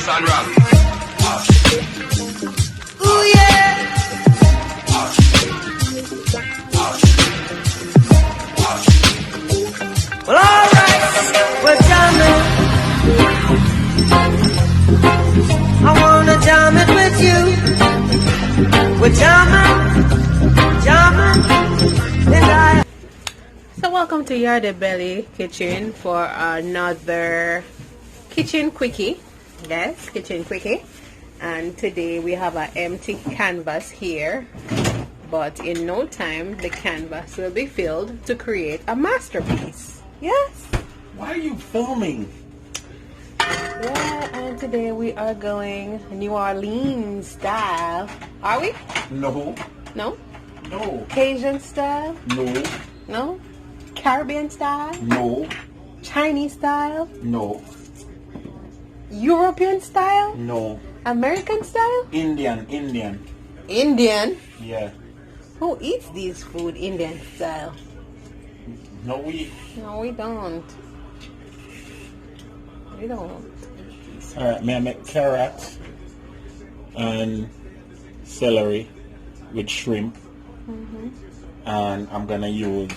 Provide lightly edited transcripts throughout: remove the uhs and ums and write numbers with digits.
and rum. Ooh yeah. Well, alright, we're jamming. I wanna jam it with you. We're jamming, and I. So welcome to Yardie Belly Kitchen for another kitchen quickie. Yes, kitchen quickie. And today we have an empty canvas here, but in no time the canvas will be filled to create a masterpiece. Yes. Why are you filming? Yeah, and today we are going New Orleans style. Are we? No. No? No. Cajun style? No. No? Caribbean style? No. Chinese style? No. European style? No. American style? Indian. Indian? Yeah. Who eats these food Indian style? No, we. No, we don't. We don't. Alright, may I make carrot and celery with shrimp. And I'm gonna use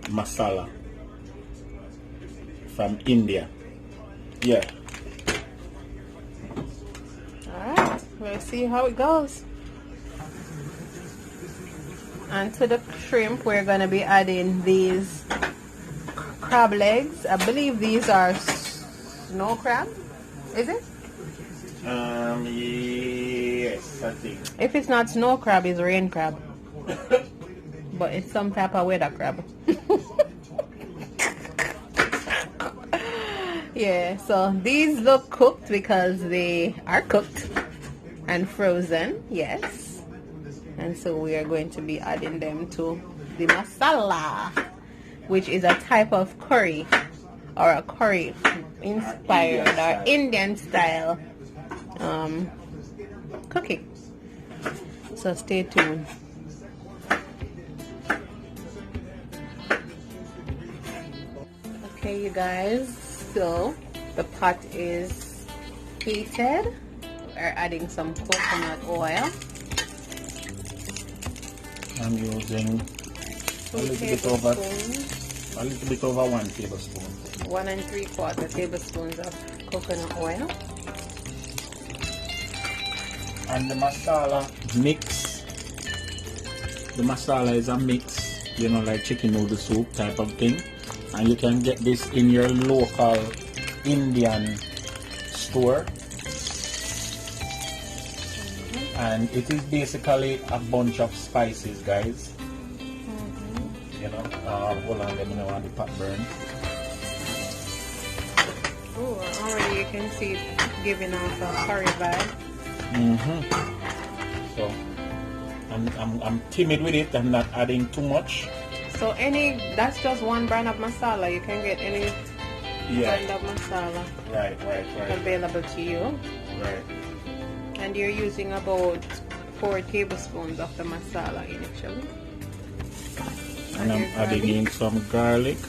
masala from India. Yeah. Alright, we'll see how it goes. And to the shrimp, we're going to be adding these crab legs. I believe these are snow crab. Is it? Yes, I think. If it's not snow crab, it's rain crab. But it's some type of weather crab. Yeah, so these look cooked because they are cooked and frozen. Yes. And so we are going to be adding them to the masala, which is a type of curry or a curry inspired or Indian style cooking. So stay tuned. Okay, you guys, so the pot is heated. We're adding some coconut oil. I'm using a little bit over 1 tablespoon. 1 3/4 tablespoons of coconut oil. And the masala mix. The masala is a mix, you know, like chicken noodle soup type of thing. And you can get this in your local Indian store. And it is basically a bunch of spices, guys. You know, hold on, let me know when the pot burns. Oh, already you can see it giving off a curry vibe. So, I'm timid with it. I'm not adding too much. So that's just one brand of masala. You can get any brand of masala Right. available to you. Right. And you're using about 4 tablespoons of the masala initially. And I'm adding in some garlic.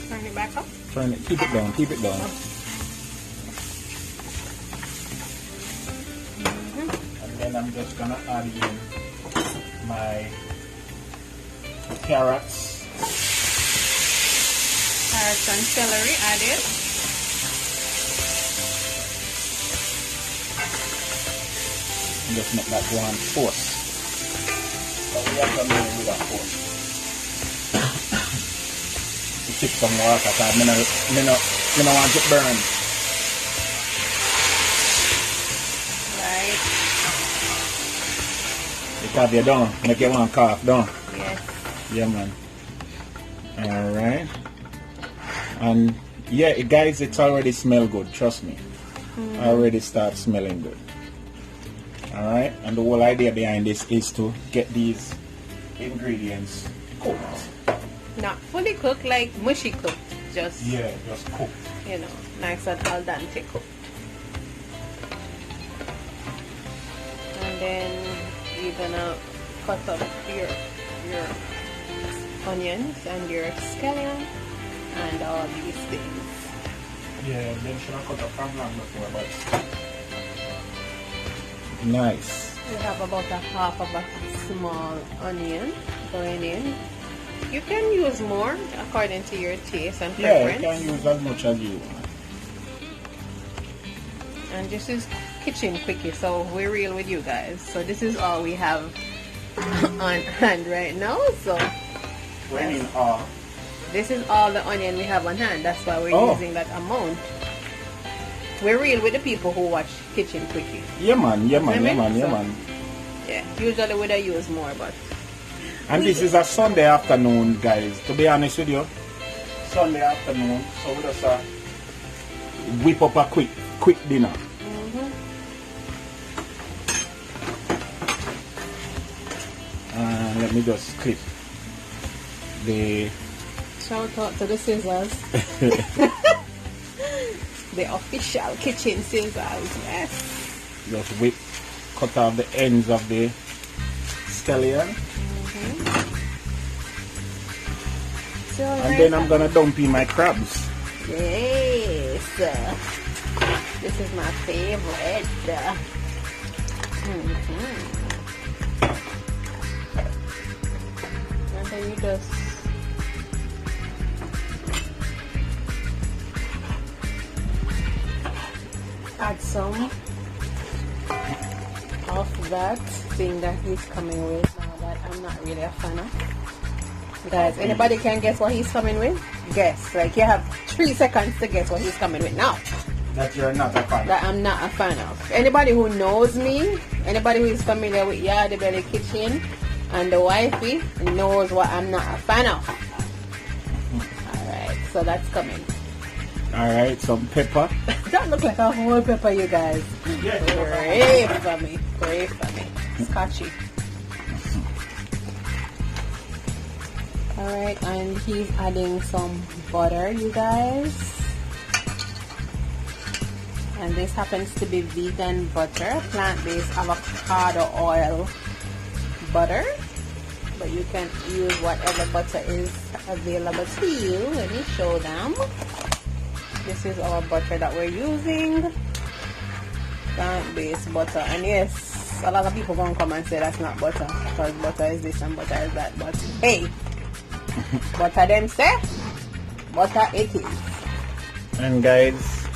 Turn it back up. Keep it down. And then I'm just gonna add in my carrots. Carrots and celery added. And just make that one force. So we have to make it with a force. To keep some water because I don't want it burned. Right. You have your done. Make your one cough done. Yes. Yeah, man. Alright. And yeah, guys, it's already smell good. Trust me. I already start smelling good. Alright. And the whole idea behind this is to get these ingredients cooked. Not fully cooked, like mushy cooked. Just cooked. You know, nice and al dente cooked. And then you're gonna cut up your onions and your scallion and all these things. Yeah, then should I cut up from long before, but nice. We have about a half of a small onion going in. You can use more according to your taste and Yeah, preference. you can use as much as you want. And this is kitchen quickie, so we're real with you guys. So this is all we have on hand right now. So What do you mean, this is all the onion we have on hand. That's why we're using that amount. We're real with the people who watch kitchen quickie. yeah man. So, Yeah, usually we'd use more, but and this is a Sunday afternoon, guys. To be honest with you, Sunday afternoon. So we just whip up a quick dinner. And let me just clip the shout out to the scissors. The official kitchen scissors, yes. just cut off the ends of the scallion. So And then I'm gonna dump in my crabs. yes, this is my favorite. And then you just add some of that thing that he's coming with now that I'm not really a fan of. Guys, anybody can guess what he's coming with? Guess. Like, you have 3 seconds to guess what he's coming with now. That you're not a fan. That I'm not a fan of. Anybody who knows me, anybody who is familiar with Yardie Belly Kitchen and the wifey knows what I'm not a fan of. Alright, so that's coming. Alright, some pepper. That look like a whole pepper, you guys. Yeah, Pray for me. Pray for me. Scotchy. Alright, and he's adding some butter, you guys. And this happens to be vegan butter, plant-based avocado oil butter. But you can use whatever butter is available to you. Let me show them. This is our butter that we're using. Plant-based butter. And yes, a lot of people gonna come and say that's not butter, because butter is this and butter is that. But hey, butter them say, butter it is. And guys,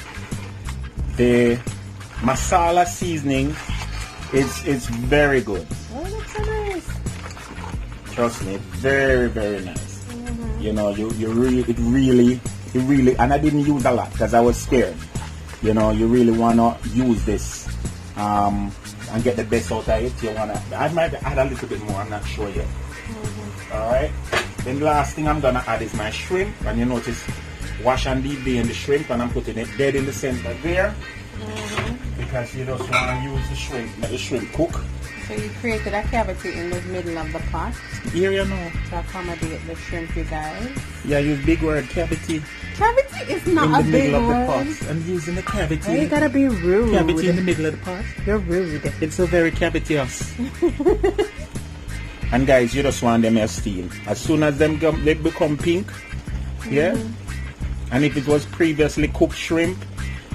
the masala seasoning it's very good. Oh, that's so nice. Trust me, very, very nice. You know, you really, and I didn't use a lot because I was scared. You know, you really wanna use this and get the best out of it. I might add a little bit more, I'm not sure yet. Alright. Then the last thing I'm gonna add is my shrimp, and you notice wash and devein the shrimp, and I'm putting it dead in the center there. Because you just wanna use the shrimp, let the shrimp cook. So you created a cavity in the middle of the pot Here you know. to accommodate the shrimp, you guys. Yeah, use big word, cavity. Cavity is In not the a big middle of the word. pot. And using the Why cavity. you gotta be rude? Cavity in the middle of the pot. You're rude. It's so very cavitous. And guys, you just want them as steel. As soon as they become pink, yeah. And if it was previously cooked shrimp,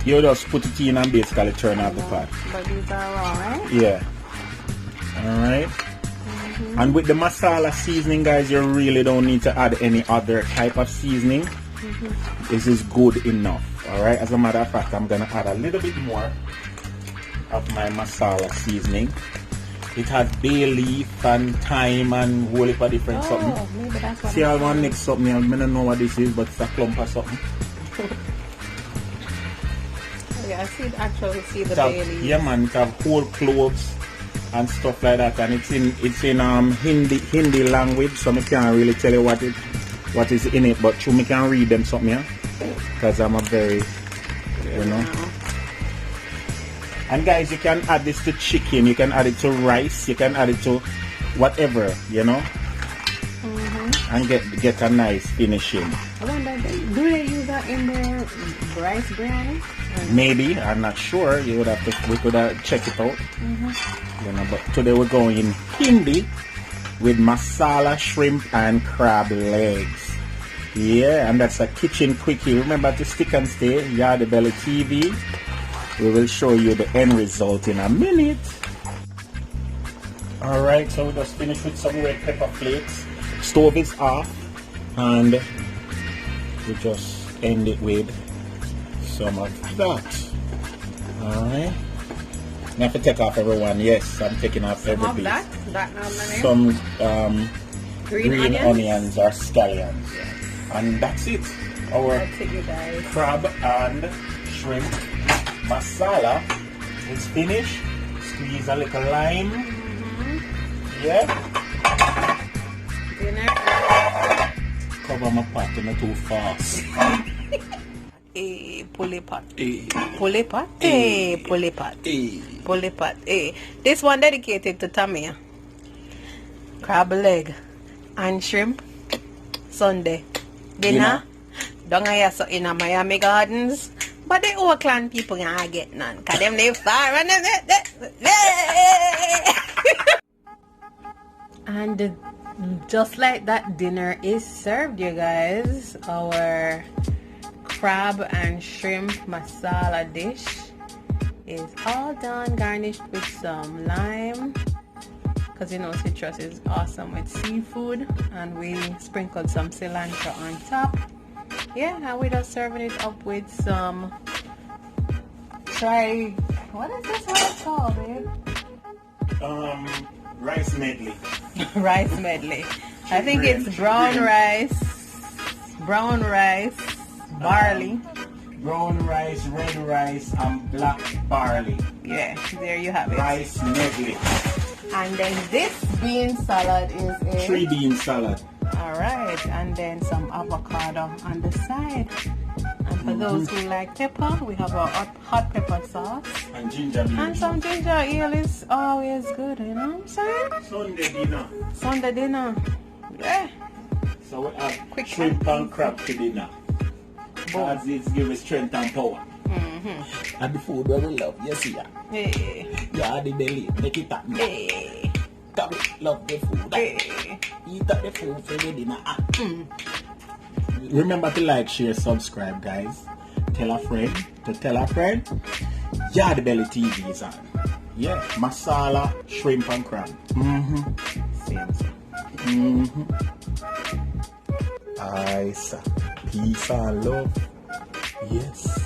you just put it in and basically turn off the pot. But these are raw, right? Yeah. Alright. And with the masala seasoning, guys, you really don't need to add any other type of seasoning. This is good enough. Alright. As a matter of fact, I'm gonna add a little bit more of my masala seasoning. It has bay leaf and thyme and whole heap of different something. Oh, maybe that's what See, I it's want called. next something. I don't know what this is, but it's a clump or something. Yeah, I actually see the It have- bay leaves. yeah, man. It have whole cloves and stuff like that, and it's in Hindi language, so I can't really tell you what is in it, but me can read them something, yeah, because I'm a very, you know. And guys, you can add this to chicken, you can add it to rice, you can add it to whatever, you know, and get a nice finishing. I wonder, do they use that in their rice brownie? Maybe, I'm not sure. We could check it out. You know, but today we're going in Hindi with masala shrimp and crab legs. Yeah, and that's a kitchen quickie. Remember to stick and stay. Yardie Belly TV. We will show you the end result in a minute. Alright, so we just finished with some red pepper flakes. Stove is off. And we just end it with some of that. Alright. I have to take off everyone. Yes, I'm taking off Some every of piece. that normally. Some green onions or scallions. And that's it. Our That's it, you guys. crab and shrimp masala is finished. Squeeze a little lime. Yeah. Dinner. Cover my pot, not too fast. Pulley pot. Eh, Pulley pot. Eh. Pulley pot. eh. Pulley pot. This one dedicated to Tamia. Crab leg and shrimp. Sunday. Dinner. Down here so in Miami Gardens. But the Oakland people can't get none. Cause them live far and And just like that, dinner is served, you guys. Our crab and shrimp masala dish is all done, garnished with some lime, because you know citrus is awesome with seafood, and we sprinkled some cilantro on top. Yeah, and we're just serving it up with some what is this one called, babe? Rice medley. Rice medley. I think it's brown rice, barley. Brown rice, red rice, and black barley. Yeah, there you have it. Rice medley. And then this bean salad is a 3 bean salad. alright, and then some avocado on the side. And for those who like pepper, we have a hot pepper sauce. And ginger bean. And some ginger ale is always good, you know what I'm saying? Sunday dinner. Sunday dinner. Yeah. So we have Quick shrimp and and crab for dinner. As it gives strength and power. And the food we will love, yes, yeah. Hey. Yardie Belly, make it up. Hey. Love the food. Hey. Eat up the food for the dinner. Remember to like, share, subscribe, guys. Tell a friend to tell a friend. Yardie Belly TV is on. Yeah, masala, shrimp and crab. Same. Ice, peace and love. Yes.